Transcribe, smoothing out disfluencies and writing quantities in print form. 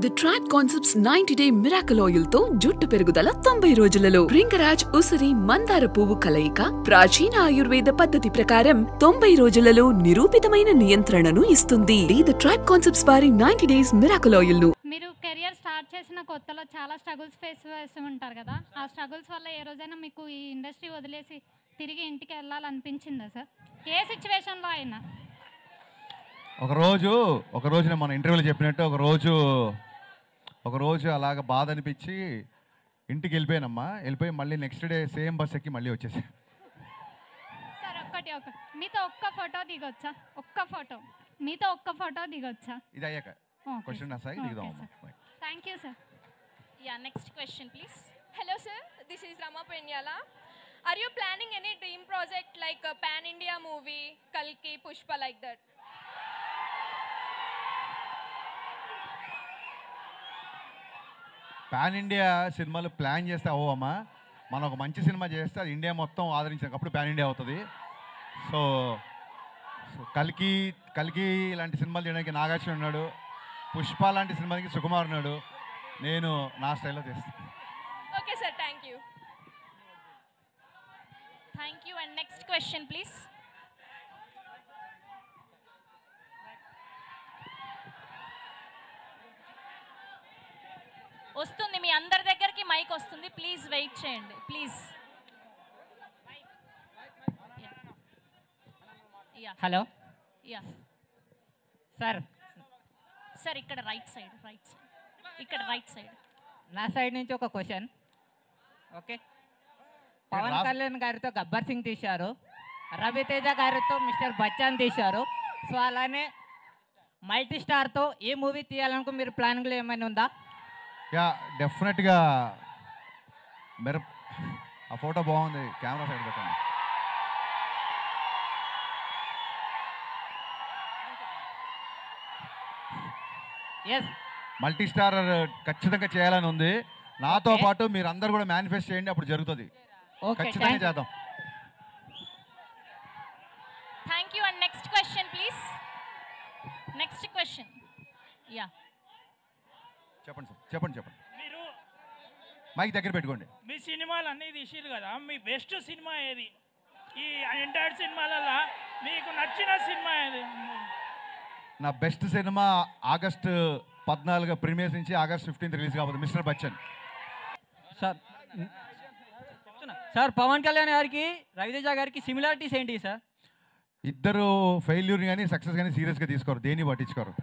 The track concepts 90-day miracle oil తో జుట్టు పెరుగుదల 90 రోజులలో. భృంగరాజ్ ఉసిరి మందార పువ్వు కలయిక ప్రాచీన ఆయుర్వేద పద్ధతి ప్రకారం 90 రోజులలో నిరూపితమైన నియంత్రణను ఇస్తుంది. ది ట్రాక్ కాన్సెప్ట్స్ వారి 90 days మిరాకల్ ఆయిల్ ను మీరు కెరియర్ స్టార్ట్ చేసిన కొత్తలో చాలా స్ట్రగుల్స్ ఫేస్ చేస్తూ ఉంటారు కదా. ఆ స్ట్రగుల్స్ వల్ల ఏ రోజైనా మీకు ఈ ఇండస్ట్రీ వదిలేసి తిరిగి ఇంటికి వెళ్ళాలనిపించిందా సార్? ఏ సిచ్యువేషన్లో అయినా? ఒకరోజు మన ఇంటర్వ్యూలో చెప్పినట్టు ఒకరోజు అలాగ బాధ అనిపించి ఇంటికి వెళ్ళిపోయి మళ్ళీ నెక్స్ట్ డే సేమ్ బస్ ఎక్కి మళ్ళీ వచ్చేసి. సార్ మీతో ఒక్క ఫోటో దిగొచ్చా? మీతో ఒక్క ఫోటో దిగొచ్చా? ఇది అయ్యాక క్వశ్చన్ దిగుదాం. Thank you sir. Yeah, next question please. Hello sir, this is Rama Penyala. Are you planning any dream project like a pan India movie, Kalki, Pushpa, like that? Pan India సినిమాలు plan చేస్తే అవ్వమ్మా. మనం ఒక మంచి cinema చేస్తే అది India మొత్తం ఆదరించినప్పుడు pan India అవుతుంది. So కల్కి లాంటి సినిమాలు చేయడానికి నాగార్జున ఉన్నాడు, పుష్ప లాంటి సినిమాకి సుకుమార్ ఉన్నాడు. నేను నా స్టైల్లో చేస్తాను. Okay sir, thank you. Thank you and next question please. వస్తుంది, మీ అందరి దగ్గరికి మైక్ వస్తుంది, ప్లీజ్ వెయిట్ చేయండి ప్లీజ్. హలో యా సార్ ఇక్కడ రైట్ సైడ్ నా సైడ్ నుంచి ఒక క్వశ్చన్. ఓకే, పవన్ కళ్యాణ్ గారితో గబ్బర్ సింగ్ తీశారు, రవితేజ గారితో మిస్టర్ బచ్చన్ తీశారు. సో అలానే మల్టీ స్టార్తో ఏ మూవీ తీయాలనుకో మీరు ప్లానింగ్లో ఏమైనా ఉందా? యా డెఫినెట్గా. ఆ ఫోటో బాగుంది, కెమెరా సైడ్ పెట్టండి. ఎస్, మల్టీ స్టార్ ఖచ్చితంగా చేయాలని ఉంది. నాతో పాటు మీరు అందరు కూడా మేనిఫెస్ట్ చేయండి, అప్పుడు జరుగుతుంది. ఖచ్చితంగా చేద్దాం. Thank you and next question please. Next question. Yeah చెప్పండి సార్, చెప్పండి. మీరు మైక్ దగ్గర పెట్టుకోండి. మీ సినిమాలు అన్నీ తీసిరు కదా, మీ బెస్ట్ సినిమా ఏది? ఈ ఎంటైర్ సినిమాలలో మీకు నచ్చిన సినిమా ఏది? నా బెస్ట్ సినిమా ఆగస్టు 14 ప్రీమియర్స్ నుంచి ఆగస్ట్ 15 రిలీజ్ కాబోతుంది, మిస్టర్ బచ్చన్. సార్ పవన్ కళ్యాణ్ గారికి రవితేజ గారికి సిమిలారిటీస్ ఏంటి సార్? ఇద్దరు ఫెయిల్యూర్ కానీ సక్సెస్ కానీ సీరియస్గా తీసుకోరు, దేన్ని పట్టించుకోరు.